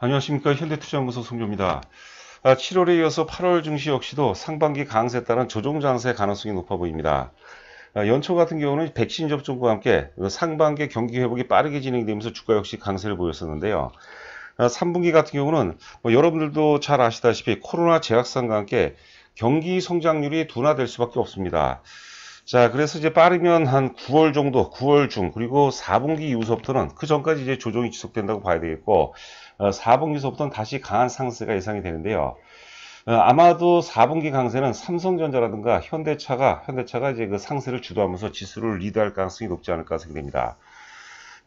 안녕하십니까. 현대투자연구소 송조입니다. 7월에 이어서 8월 증시 역시도 상반기 강세에 따른 조정 장세 가능성이 높아 보입니다. 연초 같은 경우는 백신 접종과 함께 상반기 경기 회복이 빠르게 진행되면서 주가 역시 강세를 보였었는데요. 3분기 같은 경우는 여러분들도 잘 아시다시피 코로나 재확산과 함께 경기 성장률이 둔화될 수밖에 없습니다. 자, 그래서 이제 빠르면 한 9월 정도, 9월 중, 그리고 4분기 이후서부터는 그 전까지 이제 조정이 지속된다고 봐야 되겠고, 4분기서부터는 다시 강한 상승가 예상이 되는데요. 아마도 4분기 강세는 삼성전자라든가 현대차가 이제 그 상세를 주도하면서 지수를 리드할 가능성이 높지 않을까 생각됩니다.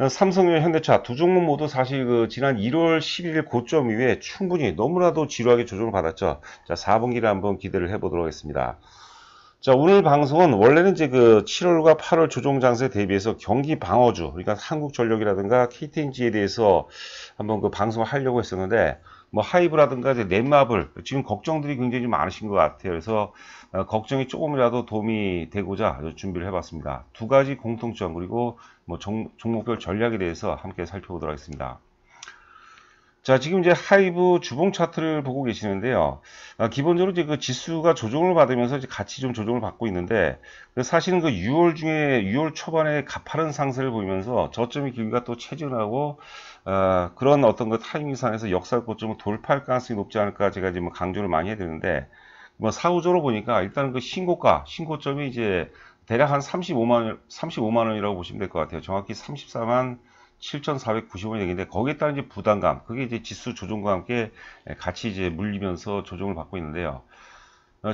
삼성과 현대차 두 종목 모두 사실 그 지난 1월 11일 고점 이후에 충분히 너무나도 지루하게 조정을 받았죠. 자, 4분기를 한번 기대를 해보도록 하겠습니다. 자, 오늘 방송은 원래는 이제 그 7월과 8월 조정 장세 대비해서 경기 방어주, 그러니까 한국전력이라든가 KTNG에 대해서 한번 그 방송을 하려고 했었는데, 뭐 하이브라든가 이제 넷마블, 지금 걱정들이 굉장히 좀 많으신 것 같아요. 그래서 걱정이 조금이라도 도움이 되고자 준비를 해봤습니다. 두 가지 공통점, 그리고 뭐 종목별 전략에 대해서 함께 살펴보도록 하겠습니다. 자, 지금 이제 하이브 주봉 차트를 보고 계시는데요. 기본적으로 이제 그 지수가 조정을 받으면서 이제 같이 좀 조정을 받고 있는데, 사실은 그 6월 초반에 가파른 상승을 보이면서 저점의 길이가 또 체증하고, 그런 어떤 그 타이밍상에서 역사 고점을 돌파할 가능성이 높지 않을까 제가 지금 강조를 많이 해야 되는데, 뭐 사후적으로 보니까 일단은 그 신고점이 이제 대략 한 35만 원이라고 보시면 될 것 같아요. 정확히 34만 7,490원이 되겠는데, 거기에 따른 이제 부담감, 그게 이제 지수 조정과 함께 같이 이제 물리면서 조정을 받고 있는데요.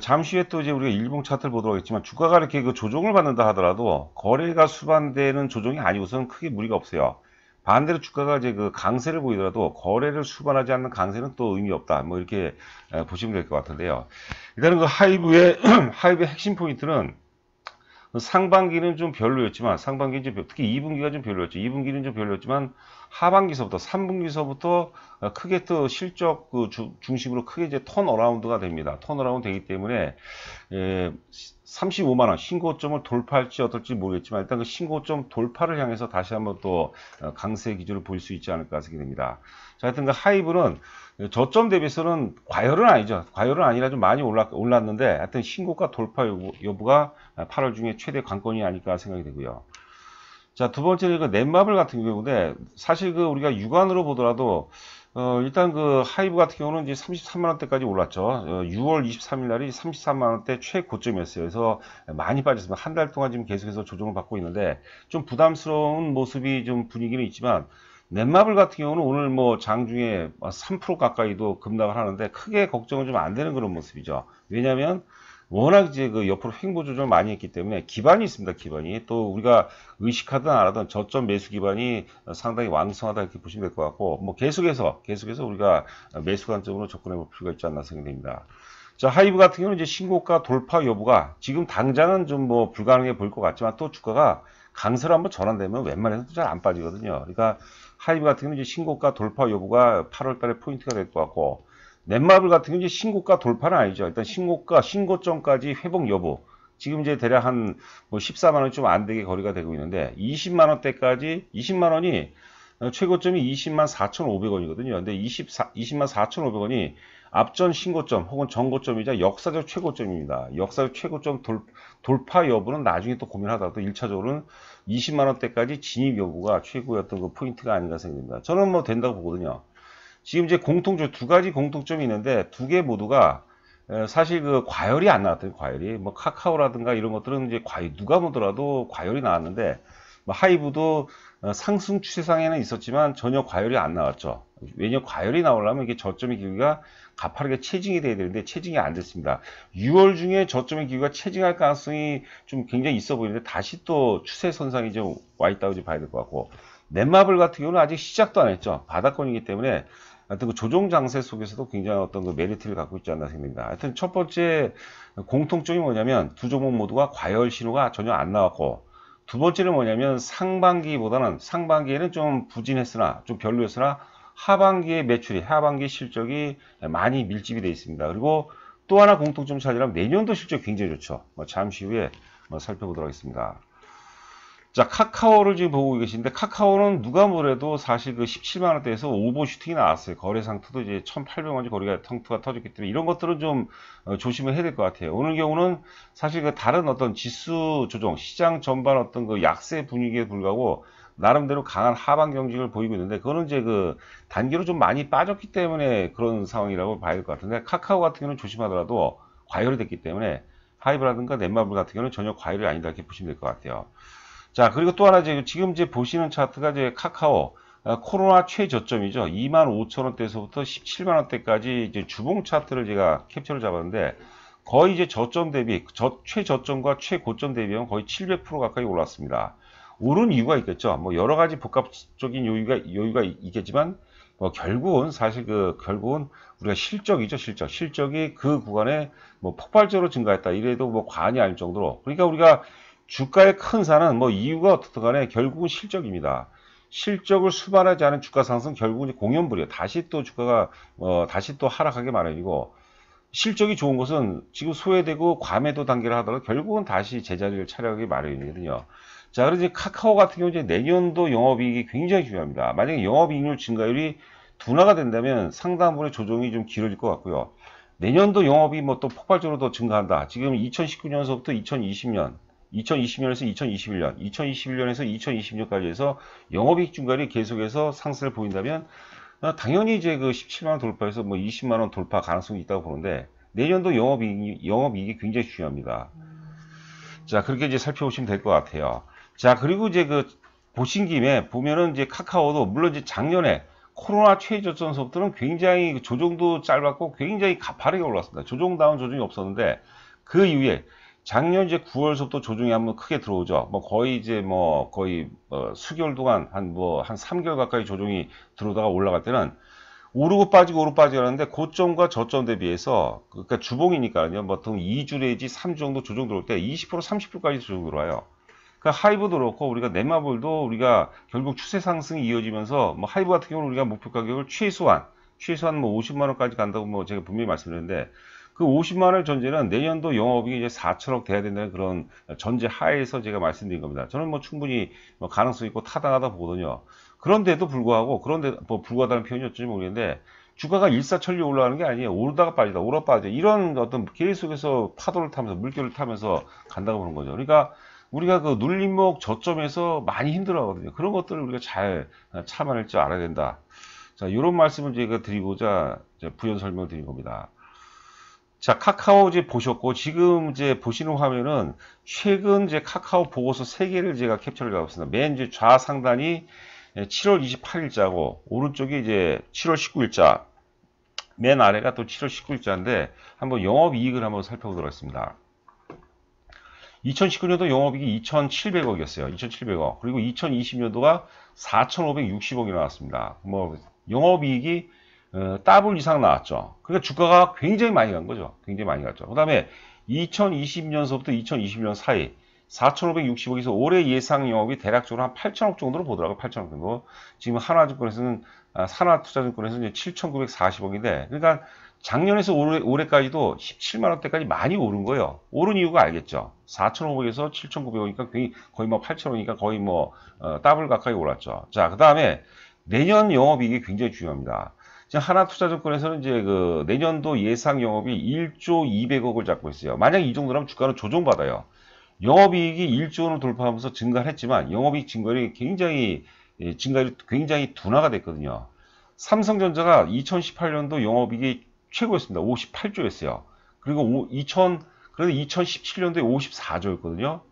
잠시 후에 또 이제 우리가 일봉 차트를 보도록 하겠지만, 주가가 이렇게 그 조정을 받는다 하더라도 거래가 수반되는 조정이 아니고서는 크게 무리가 없어요. 반대로 주가가 이제 그 강세를 보이더라도 거래를 수반하지 않는 강세는 또 의미 없다. 뭐 이렇게 보시면 될 것 같은데요. 일단은 그 하이브의 핵심 포인트는 상반기는 좀 별로였지만, 특히 2분기가 좀 별로였죠. 2분기는 좀 별로였지만, 하반기서부터, 3분기서부터 크게 또 실적 그 중심으로 크게 이제 턴어라운드가 됩니다. 턴어라운드 되기 때문에, 35만원 신고점을 돌파할지 어떨지 모르겠지만, 일단 그 신고점 돌파를 향해서 다시 한번 또 강세 기조를 보일 수 있지 않을까 생각됩니다. 자, 하여튼 그 하이브는 저점 대비해서는 과열은 아니죠. 과열은 아니라 좀 많이 올랐는데, 하여튼 신고가 돌파 여부가 8월 중에 최대 관건이 아닐까 생각이 되고요. 자, 두 번째는 그 넷마블 같은 경우인데, 사실 그 우리가 육안으로 보더라도, 일단 그 하이브 같은 경우는 이제 33만원대까지 올랐죠. 6월 23일 날이 33만원대 최고점이었어요. 그래서 많이 빠졌습니다. 한 달 동안 지금 계속해서 조정을 받고 있는데, 좀 부담스러운 모습이 좀 분위기는 있지만, 넷마블 같은 경우는 오늘 뭐 장중에 3% 가까이도 급락을 하는데 크게 걱정은 좀 안 되는 그런 모습이죠. 왜냐하면 워낙 이제 그 옆으로 횡보 조정을 많이 했기 때문에 기반이 있습니다. 기반이 또 우리가 의식하든 안 하든 저점 매수 기반이 상당히 왕성하다 이렇게 보시면 될 것 같고, 뭐 계속해서 우리가 매수 관점으로 접근해 볼 필요가 있지 않나 생각됩니다. 자, 하이브 같은 경우는 이제 신고가 돌파 여부가 지금 당장은 좀 뭐 불가능해 보일 것 같지만, 또 주가가 강세로 한번 전환되면 웬만해서 잘 안 빠지거든요. 그러니까 하이브 같은 경우는 이제 신고가 돌파 여부가 8월 달에 포인트가 될 것 같고, 넷마블 같은 경우는 이제 신고가 돌파는 아니죠. 일단 신고점까지 회복 여부. 지금 이제 대략 한 뭐 14만원 좀 안 되게 거리가 되고 있는데, 20만원대까지, 20만원이 최고점이 20만 4,500원이거든요. 근데 20만 4,500원이 앞전 신고점 혹은 전고점이자 역사적 최고점입니다. 역사적 최고점 돌파 여부는 나중에 또 고민하다가 또 1차적으로는 20만원대까지 진입 여부가 최고였던 그 포인트가 아닌가 생각됩니다. 저는 뭐 된다고 보거든요. 지금 이제 두 가지 공통점이 있는데, 두 개 모두가 사실 그 과열이 안 나왔더니, 과열이 뭐 카카오라든가 이런 것들은 이제 누가 보더라도 과열이 나왔는데, 뭐 하이브도 상승 추세상에는 있었지만 전혀 과열이 안 나왔죠. 왜냐면 과열이 나오려면 이게 저점의 기울기가 가파르게 체증이 돼야 되는데 체증이 안 됐습니다. 6월 중에 저점의 기울기가 체증할 가능성이 좀 굉장히 있어 보이는데, 다시 또 추세 선상이 좀 와 있다고 이제 봐야 될 것 같고, 넷마블 같은 경우는 아직 시작도 안 했죠. 바닥권이기 때문에 하여튼 그 조정 장세 속에서도 굉장히 어떤 그 메리트를 갖고 있지 않나 생각합니다. 하여튼 첫 번째 공통점이 뭐냐면, 두 종목 모두가 과열 신호가 전혀 안 나왔고, 두 번째는 뭐냐면, 상반기에는 좀 부진했으나 좀 별로였으나 하반기의 하반기 실적이 많이 밀집이 되어 있습니다. 그리고 또 하나 공통점 찾으려면 내년도 실적 굉장히 좋죠. 잠시 후에 살펴보도록 하겠습니다. 자, 카카오를 지금 보고 계신데, 카카오는 누가 뭐래도 사실 그 17만원대에서 오버슈팅이 나왔어요. 거래 상태도 이제 1,800원이 거래가 통투가 터졌기 때문에 이런 것들은 좀 조심을 해야 될 것 같아요. 오늘 경우는 사실 그 다른 어떤 지수 조정, 시장 전반 어떤 그 약세 분위기에 불구하고 나름대로 강한 하방 경직을 보이고 있는데, 그거는 이제 그 단기로 좀 많이 빠졌기 때문에 그런 상황이라고 봐야 될 것 같은데, 카카오 같은 경우는 조심하더라도 과열이 됐기 때문에 하이브라든가 넷마블 같은 경우는 전혀 과열이 아니다 이렇게 보시면 될 것 같아요. 자, 그리고 또 하나 지금 이제 보시는 차트가 이제 카카오 코로나 최저점이죠. 25,000원대에서부터 17만원대까지 이제 주봉 차트를 제가 캡처를 잡았는데, 거의 이제 저점 대비 최저점과 최고점 대비하면 거의 700% 가까이 올랐습니다. 오른 이유가 있겠죠. 뭐 여러 가지 복합적인 요유가 있겠지만, 결국은 사실 결국은 우리가 실적이죠. 실적이 그 구간에 뭐 폭발적으로 증가했다 이래도 뭐 과언이 아닐 정도로, 그러니까 우리가 주가의 큰 산은 뭐 이유가 어떻든 간에 결국은 실적입니다. 실적을 수반하지 않은 주가 상승 결국은 공연불이에요. 다시 또 주가가 다시 또 하락하게 마련이고, 실적이 좋은 것은 지금 소외되고 과매도 단계를 하더라도 결국은 다시 제자리를 차려가기 마련이거든요. 자, 그래서 이제 카카오 같은 경우 이제 내년도 영업이익이 굉장히 중요합니다. 만약에 영업이익률 증가율이 둔화가 된다면 상당 부분의 조정이 좀 길어질 것 같고요. 내년도 영업이 뭐 또 폭발적으로 더 증가한다. 지금 2019년서부터 2020년, 2020년에서 2021년, 2021년에서 2020년까지 해서 영업이익 증가율이 계속해서 상승을 보인다면 당연히 이제 그 17만원 돌파해서 뭐 20만원 돌파 가능성이 있다고 보는데, 내년도 영업이익이 굉장히 중요합니다. 자, 그렇게 이제 살펴보시면 될 것 같아요. 자, 그리고 이제 보신 김에 보면은 이제 카카오도 물론 이제 작년에 코로나 최저점서부터는 굉장히 조정도 짧았고 굉장히 가파르게 올랐습니다. 조정다운 조정이 없었는데, 그 이후에 작년 이제 9월서부터 조정이 한번 크게 들어오죠. 뭐 거의 이제 거의 수개월 동안 한 3개월 가까이 조정이 들어오다가 올라갈 때는 오르고 빠지고 하는데, 고점과 저점 대비해서, 그러니까 주봉이니까요. 보통 2주 내지 3주 정도 조정 들어올 때 20% 30%까지 조정 들어와요. 그러니까 하이브도 그렇고 우리가 넷마블도 우리가 결국 추세 상승이 이어지면서, 뭐 하이브 같은 경우는 우리가 목표 가격을 최소한 뭐 50만 원까지 간다고 뭐 제가 분명히 말씀드렸는데, 그 50만 원을 전제는 내년도 영업이익이 이제 4천억 돼야 된다는 그런 전제 하에서 제가 말씀드린 겁니다. 저는 뭐 충분히 가능성 있고 타당하다 보거든요. 그런데도 불구하고, 뭐 불구하다는 표현이었지 모르겠는데, 주가가 일사천리 올라가는 게 아니에요. 오르다가 빠지다, 오르다 빠지다, 이런 어떤 계속해서 파도를 타면서 물결을 타면서 간다고 보는 거죠. 그러니까 우리가 그 눌림목 저점에서 많이 힘들어하거든요. 그런 것들을 우리가 잘 참아낼 줄 알아야 된다. 자, 이런 말씀을 제가 드리고자 부연 설명을 드린 겁니다. 자, 카카오 이제 보셨고, 지금 이제 보시는 화면은 최근 이제 카카오 보고서 3개를 제가 캡처를 해봤습니다. 맨 이제 좌상단이 7월 28일자고, 오른쪽이 이제 7월 19일자, 맨 아래가 또 7월 19일자인데, 한번 영업이익을 한번 살펴보도록 하겠습니다. 2019년도 영업이익이 2,700억이었어요. 2,700억. 그리고 2020년도가 4,560억이 나왔습니다. 뭐 영업이익이 더블 이상 나왔죠. 그러니까 주가가 굉장히 많이 간 거죠. 굉장히 많이 갔죠. 그 다음에 2020년서부터 2021년 사이 4,560억에서 올해 예상 영업이 대략적으로 한 8천억 정도로 보더라고요. 8천억 정도. 지금 하나증권에서는, 산하투자증권에서는 7,940억인데, 그러니까 작년에서 올해까지도 17만원대까지 많이 오른 거예요. 오른 이유가 알겠죠. 4,500에서 7,900원이니까 거의 뭐 8,000원이니까 거의 뭐 더블 가까이 올랐죠. 자, 그 다음에 내년 영업이익이 굉장히 중요합니다. 지금 하나투자증권에서는 이제 그 내년도 예상 영업이 1조 200억을 잡고 있어요. 만약 이 정도라면 주가는 조정받아요. 영업이익이 1조 원을 돌파하면서 증가를 했지만 영업이익 증가율이 굉장히 둔화가 됐거든요. 삼성전자가 2018년도 영업이익이 최고였습니다. 58조였어요. 그리고 2017년도에 54조였거든요.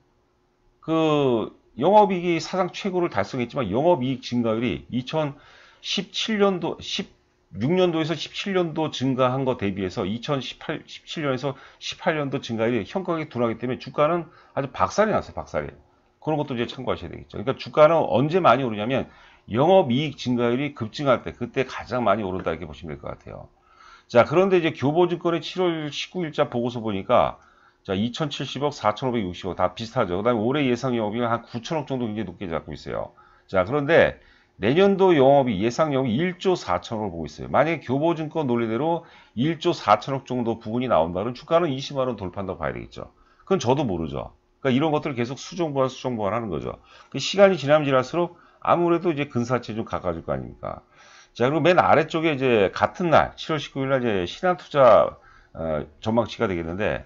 그 영업이익이 사상 최고를 달성했지만 영업이익 증가율이 2017년도 16년도에서 17년도 증가한 거 대비해서 17년에서 18년도 증가율이 현격하게 둔하기 때문에 주가는 아주 박살이 났어요. 박살이. 그런 것도 이제 참고하셔야 되겠죠. 그러니까 주가는 언제 많이 오르냐면 영업이익 증가율이 급증할 때, 그때 가장 많이 오른다 이렇게 보시면 될 것 같아요. 자, 그런데 이제 교보증권의 7월 19일자 보고서 보니까, 자, 2,070억, 4,560억 다 비슷하죠. 그 다음에 올해 예상 영업이익 한 9천억 정도 굉장히 높게 잡고 있어요. 자, 그런데 내년도 예상 영업이 1조 4천억을 보고 있어요. 만약에 교보증권 논리대로 1조 4천억 정도 부분이 나온다면 주가는 20만원 돌파한다고 봐야 되겠죠. 그건 저도 모르죠. 그러니까 이런 것들을 계속 수정보완하는 거죠. 그 시간이 지나면 지날수록 아무래도 이제 근사치에 좀 가까워질 거 아닙니까? 자, 그리고 맨 아래쪽에 이제 같은 날, 7월 19일 날 이제 신한투자 전망치가 되겠는데,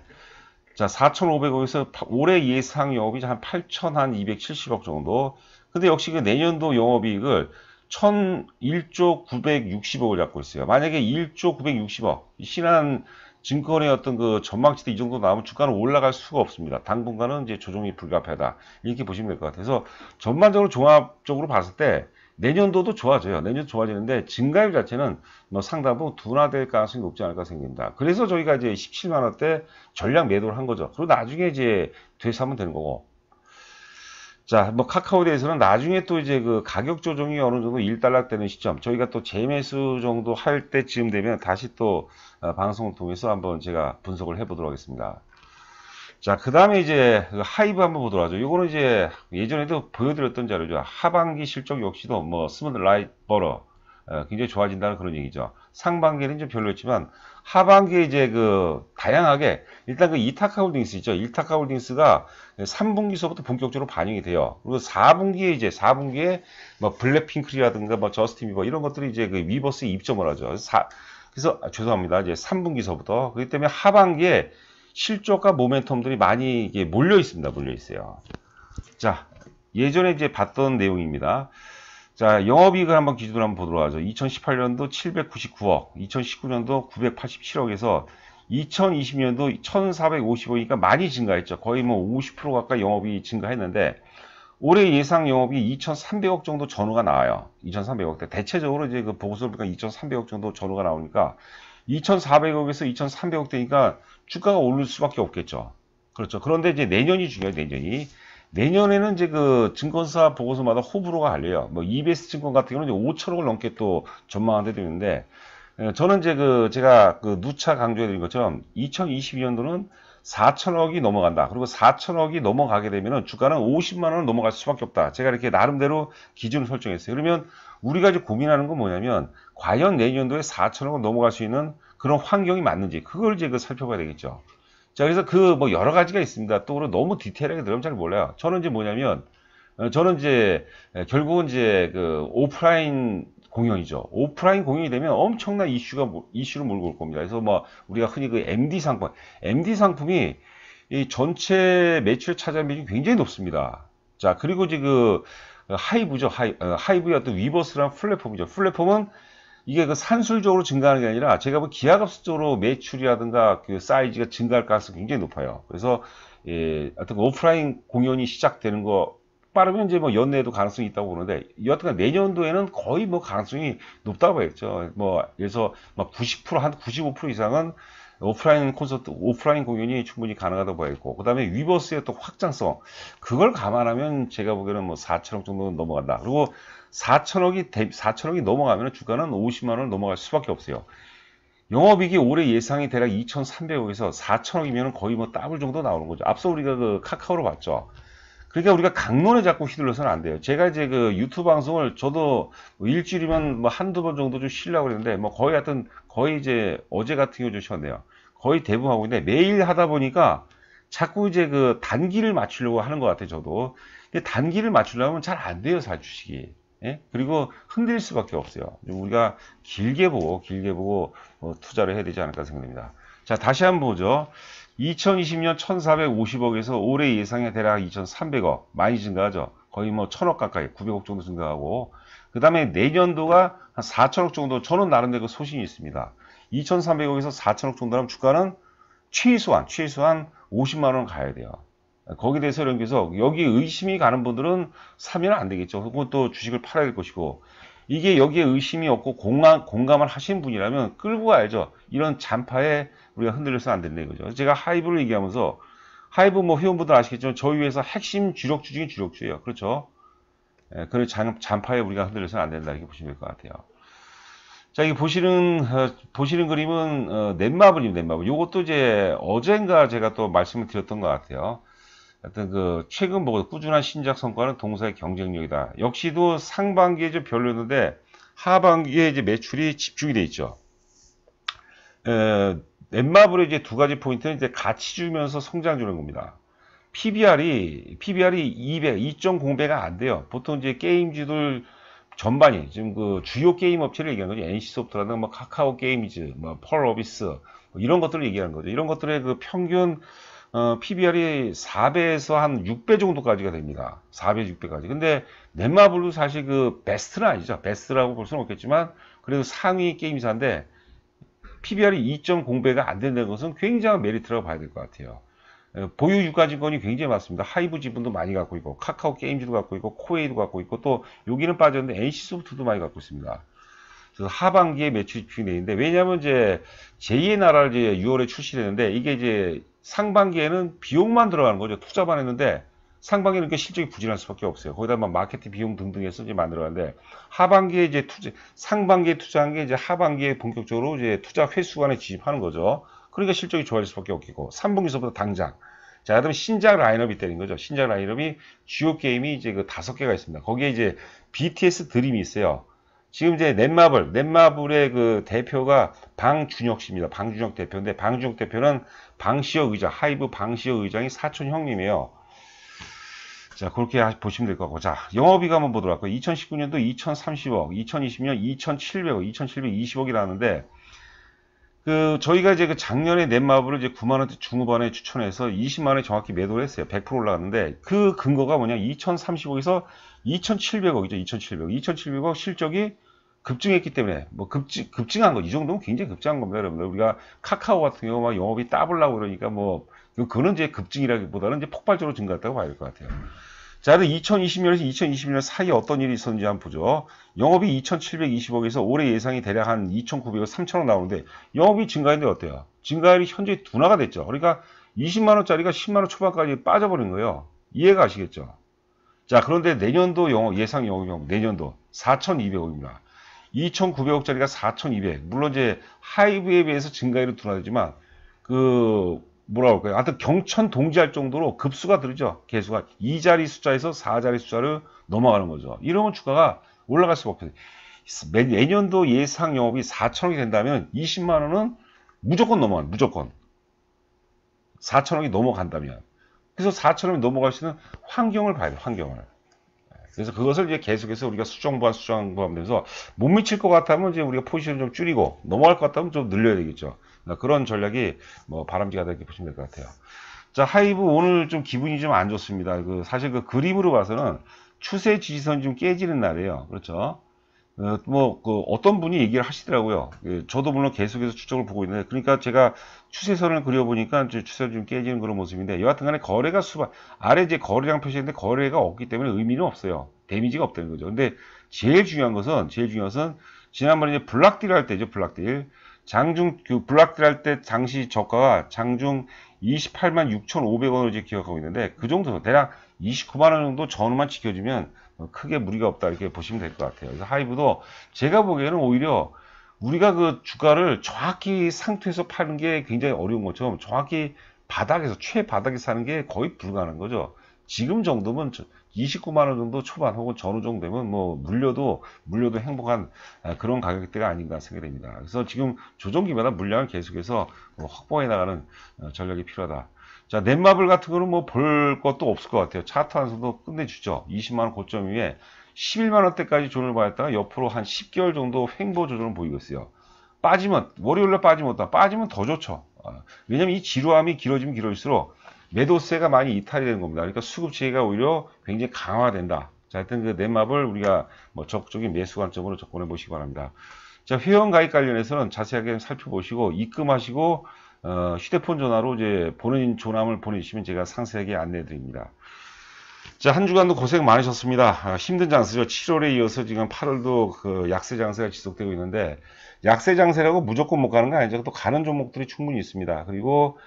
자, 4,500억에서 올해 예상 영업이익 한 8,270억 정도. 근데 역시 그 내년도 영업이익을 1조 960억을 잡고 있어요. 만약에 1조 960억, 신한 증권의 어떤 그 전망치도 이 정도 나오면 주가는 올라갈 수가 없습니다. 당분간은 이제 조정이 불가피하다. 이렇게 보시면 될 것 같아요. 그래서 전반적으로 종합적으로 봤을 때 내년도도 좋아져요. 내년도 좋아지는데 증가율 자체는 뭐 상당 부분 둔화될 가능성이 높지 않을까 생각됩니다. 그래서 저희가 이제 17만 원대 전량 매도를 한 거죠. 그리고 나중에 이제 되사면 되는 거고. 자, 뭐 카카오에 대해서는 나중에 또 이제 그 가격 조정이 어느 정도 일단락되는 시점, 저희가 또 재매수 정도 할 때쯤 되면 다시 또 방송을 통해서 한번 제가 분석을 해보도록 하겠습니다. 자, 그 다음에 이제 그 하이브 한번 보도록 하죠. 요거는 이제 예전에도 보여드렸던 자료죠. 하반기 실적 역시도 뭐 스무드 라이트 버러 굉장히 좋아진다는 그런 얘기죠. 상반기는 좀 별로였지만 하반기에 이제 그 다양하게 일단 그 이타카홀딩스 있죠. 이타카홀딩스가 3분기서부터 본격적으로 반영이 돼요. 그리고 4분기에 뭐 블랙핑크라든가 뭐 저스틴 비버 이런 것들이 이제 그 위버스에 입점을 하죠. 그래서 죄송합니다. 이제 3분기서부터 그렇기 때문에 하반기에 실적과 모멘텀들이 많이 이게 몰려 있습니다. 몰려 있어요. 자, 예전에 이제 봤던 내용입니다. 자, 영업이익을 한번 기준으로 한번 보도록 하죠. 2018년도 799억, 2019년도 987억에서 2020년도 1450억이니까 많이 증가했죠. 거의 뭐 50% 가까이 영업이 증가했는데 올해 예상 영업이 2,300억 정도 전후가 나와요. 2,300억대. 대체적으로 이제 그 보고서를 보니까 2,300억 정도 전후가 나오니까 2,400억에서 2,300억대니까 주가가 오를 수밖에 없겠죠. 그렇죠. 그런데 이제 내년이 중요해요. 내년에는 이제 그 증권사 보고서마다 호불호가 갈려요. 뭐 EBS 증권 같은 경우는 이제 5천억을 넘게 또 전망하게 되는데 저는 이제 제가 누차 강조해드린 것처럼 2022년도는 4천억이 넘어간다. 그리고 4천억이 넘어가게 되면은 주가는 50만 원을 넘어갈 수밖에 없다. 제가 이렇게 나름대로 기준을 설정했어요. 그러면 우리가 이제 고민하는 건 뭐냐면 과연 내년도에 4천억을 넘어갈 수 있는 그런 환경이 맞는지 그걸 이제 살펴봐야 되겠죠. 자, 그래서 뭐 여러 가지가 있습니다. 또 너무 디테일하게 들으면 잘 몰라요. 저는 이제 뭐냐면 저는 이제 결국은 이제 오프라인 공연이죠. 오프라인 공연이 되면 엄청난 이슈를 몰고 올 겁니다. 그래서 뭐 우리가 흔히 그 MD 상품이 이 전체 매출 차지하는 비중이 굉장히 높습니다. 자, 그리고 이제 하이브죠. 하이브의 어떤 위버스라는 플랫폼이죠. 플랫폼은 이게 산술적으로 증가하는 게 아니라 제가 기하급수적으로 매출이라든가 그 사이즈가 증가할 가능성이 굉장히 높아요. 그래서 하여튼 오프라인 공연이 시작되는 거 빠르면 이제 뭐 연내에도 가능성이 있다고 보는데 여하튼 내년도에는 거의 뭐 가능성이 높다고 봐야겠죠. 뭐 그래서 막 90% 한 95% 이상은 오프라인 공연이 충분히 가능하다고 봐야겠고, 그 다음에 위버스의 또 확장성, 그걸 감안하면 제가 보기에는 뭐 4천억 정도는 넘어간다. 그리고 4천억이 넘어가면 주가는 50만 원을 넘어갈 수밖에 없어요. 영업이익이 올해 예상이 대략 2,300억에서 4천억이면 거의 뭐 더블 정도 나오는 거죠. 앞서 우리가 카카오로 봤죠. 그러니까 우리가 강론에 자꾸 휘둘러서는 안 돼요. 제가 이제 유튜브 방송을 저도 뭐 일주일이면 뭐 한두 번 정도 좀 쉬려고 그랬는데 뭐 거의 이제 어제 같은 경우 좀 쉬었네요. 거의 대부분 하고 있는데 매일 하다 보니까 자꾸 이제 단기를 맞추려고 하는 것 같아요. 저도. 근데 단기를 맞추려면 잘 안 돼요. 잘 주식이. 예? 그리고 흔들릴 수밖에 없어요. 우리가 길게 보고 투자를 해야 되지 않을까 생각됩니다. 자, 다시 한번 보죠. 2020년 1,450억에서 올해 예상에 대략 2,300억 많이 증가하죠. 거의 뭐 1,000억 가까이 900억 정도 증가하고, 그 다음에 내년도가 한 4,000억 정도, 저는 나름대로 소신이 있습니다. 2,300억에서 4,000억 정도라면 주가는 최소한 50만 원 가야 돼요. 거기에 대해서 연구해서 여기 의심이 가는 분들은 사면 안 되겠죠. 그건 또 주식을 팔아야 될 것이고, 이게 여기에 의심이 없고 공감을 하신 분이라면 끌고 가야죠. 이런 잔파에 우리가 흔들려서는 안 된다 이거죠. 제가 하이브를 얘기하면서, 하이브 뭐 회원분들 아시겠지만 저희 회사 핵심 주력주 중에 주력주예요. 그렇죠? 그 잔파에 우리가 흔들려서는 안 된다 이렇게 보시면 될 것 같아요. 자, 이 보시는 그림은 넷마블입니다. 넷마블. 요것도 이제 어젠가 제가 또 말씀을 드렸던 것 같아요. 하여튼 최근 보고 꾸준한 신작 성과는 동사의 경쟁력이다. 역시도 상반기에 좀 별로였는데 하반기에 이제 매출이 집중이 돼 있죠. 넷마블의 이제 두 가지 포인트는 이제 가치 주면서 성장 주는 겁니다. PBR이 2.0배가 안 돼요. 보통 이제 게임주들 전반이 지금 그 주요 게임 업체를 얘기하는 거죠. NC소프트라든가 뭐 카카오 게임즈, 뭐 펄어비스 뭐 이런 것들을 얘기하는 거죠. 이런 것들의 그 평균 PBR이 4배에서 한 6배 정도까지가 됩니다. 4배, 6배까지. 근데 넷마블도 사실 그 베스트는 아니죠. 베스트라고 볼 수는 없겠지만 그래도 상위 게임사인데 PBR이 2.0배가 안 된다는 것은 굉장한 메리트라고 봐야 될 것 같아요. 보유 유가증권이 굉장히 많습니다. 하이브 지분도 많이 갖고 있고 카카오 게임즈도 갖고 있고 코웨이도 갖고 있고 또 여기는 빠졌는데 NC소프트도 많이 갖고 있습니다. 그래서 하반기에 매출이 집중되는데 왜냐하면 이제 제2의 나라를 이제 6월에 출시했는데 이게 이제 상반기에는 비용만 들어가는 거죠. 투자만 했는데 상반기는 이렇게 실적이 부진할 수밖에 없어요. 거기다 막 마케팅 비용 등등 해서 이제 만들어가는데 하반기에 이제 상반기에 투자한 게 이제 하반기에 본격적으로 이제 투자 회수 안에 진입하는 거죠. 그러니까 실적이 좋아질 수밖에 없겠고 3분기서부터 당장 자, 그다음에 신작 라인업이 있다는 거죠. 신작 라인업이 주요 게임이 이제 그 5개가 있습니다. 거기에 이제 BTS 드림이 있어요. 지금 이제 넷마블의 그 대표가 방준혁 씨입니다. 방준혁 대표인데 방준혁 대표는 방시혁 의장, 하이브 방시혁 의장이 사촌 형님이에요. 자, 그렇게 보시면 될 것 같고. 자, 영업이익 한번 보도록 할까요? 2019년도 2030억, 2020년 2700억, 2720억이라는데 그 저희가 이제 그 작년에 넷마블을 이제 9만 원대 중후반에 추천해서 20만 원에 정확히 매도를 했어요. 100% 올라갔는데 그 근거가 뭐냐? 2030억에서 2700억이죠. 2700억 실적이 급증했기 때문에 뭐 급증한 거 이 정도면 굉장히 급증한 겁니다, 여러분들. 우리가 카카오 같은 경우 막 영업이 따블라고 그러니까 뭐 그거는 이제 급증이라기보다는 이제 폭발적으로 증가했다고 봐야 될 것 같아요. 자, 2020년에서 2021년 사이에 어떤 일이 있었는지 한번 보죠. 영업이 2720억에서 올해 예상이 대략 한 2900억, 3000억 나오는데 영업이 증가했는데 어때요? 증가율이 현재 둔화가 됐죠. 그러니까 20만원짜리가 10만원 초반까지 빠져버린 거예요. 이해가 가시겠죠? 자, 그런데 내년도 예상 영업 내년도 4200억입니다. 2900억짜리가 4200. 물론 이제 하이브에 비해서 증가율은 둔화되지만 그 뭐라 그럴까요? 하여튼 경천 동지할 정도로 급수가 들죠. 개수가 2자리 숫자에서 4자리 숫자를 넘어가는 거죠. 이러면 주가가 올라갈 수밖에 없어요. 내년도 예상 영업이 4천억이 된다면 20만 원은 무조건 넘어가요. 무조건. 4천억이 넘어간다면. 그래서 4천억이 넘어갈 수 있는 환경을 봐야 돼요. 환경을. 그래서 그것을 이제 계속해서 우리가 수정보완되면서 못 미칠 것 같다면 이제 우리가 포지션을 좀 줄이고 넘어갈 것 같다면 좀 늘려야 되겠죠. 그런 전략이 뭐 바람직하다 이렇게 보시면 될 것 같아요. 자, 하이브 오늘 좀 기분이 좀 안 좋습니다. 사실 그 그림으로 봐서는 추세 지지선이 좀 깨지는 날이에요. 그렇죠? 어떤 분이 얘기를 하시더라고요. 저도 물론 계속해서 추적을 보고 있는데, 그러니까 제가 추세선을 그려보니까 추세가 좀 깨지는 그런 모습인데, 여하튼 간에 거래가 아래 이제 거래량 표시했는데 거래가 없기 때문에 의미는 없어요. 데미지가 없다는 거죠. 근데 제일 중요한 것은, 지난번에 이제 블락딜 할 때죠, 블락딜. 블락딜 할 때 당시 저가가 장중 28만 6,500원을 이제 기억하고 있는데, 그 정도, 대략 29만원 정도 전후만 지켜주면 크게 무리가 없다 이렇게 보시면 될 것 같아요. 그래서 하이브도 제가 보기에는 오히려 우리가 그 주가를 정확히 상투에서 파는 게 굉장히 어려운 것처럼 정확히 바닥에서 최바닥에 사는 게 거의 불가능한 거죠. 지금 정도면 29만원 정도 초반 혹은 전후 정도 되면 뭐 물려도 행복한 그런 가격대가 아닌가 생각이 됩니다. 그래서 지금 조정기마다 물량을 계속해서 확보해 나가는 전략이 필요하다. 자, 넷마블 같은 거는 뭐 볼 것도 없을 것 같아요. 차트 안에서도 끝내주죠. 20만원 고점 위에 11만원대까지 조정을 받았다가 옆으로 한 10개월 정도 횡보 조정을 보이고 있어요. 월요일날 빠지면 더 좋죠. 왜냐면 이 지루함이 길어지면 길어질수록 매도세가 많이 이탈이 되는 겁니다. 그러니까 수급체계가 오히려 굉장히 강화된다. 자, 하여튼 그 넷마블 우리가 뭐 적극적인 매수 관점으로 접근해 보시기 바랍니다. 자, 회원 가입 관련해서는 자세하게 살펴보시고 입금하시고 휴대폰 전화로 이제 본인 조남을 보내주시면 제가 상세하게 안내해 드립니다. 자, 한 주간도 고생 많으셨습니다. 힘든 장세죠. 7월에 이어서 지금 8월도 그 약세 장세가 지속되고 있는데, 약세 장세라고 무조건 못 가는 거 아니죠. 또 가는 종목들이 충분히 있습니다. 그리고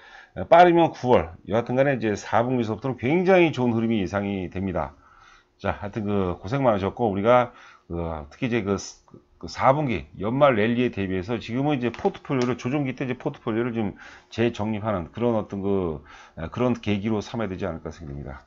빠르면 9월, 여하튼 간에 이제 4분기서부터는 굉장히 좋은 흐름이 예상이 됩니다. 자, 하여튼 그 고생 많으셨고, 우리가 특히 이제 그 4분기 연말 랠리에 대비해서 지금은 이제 포트폴리오를 조정기 때 이제 포트폴리오를 좀 재정립하는 그런 어떤 그런 계기로 삼아야 되지 않을까 생각됩니다.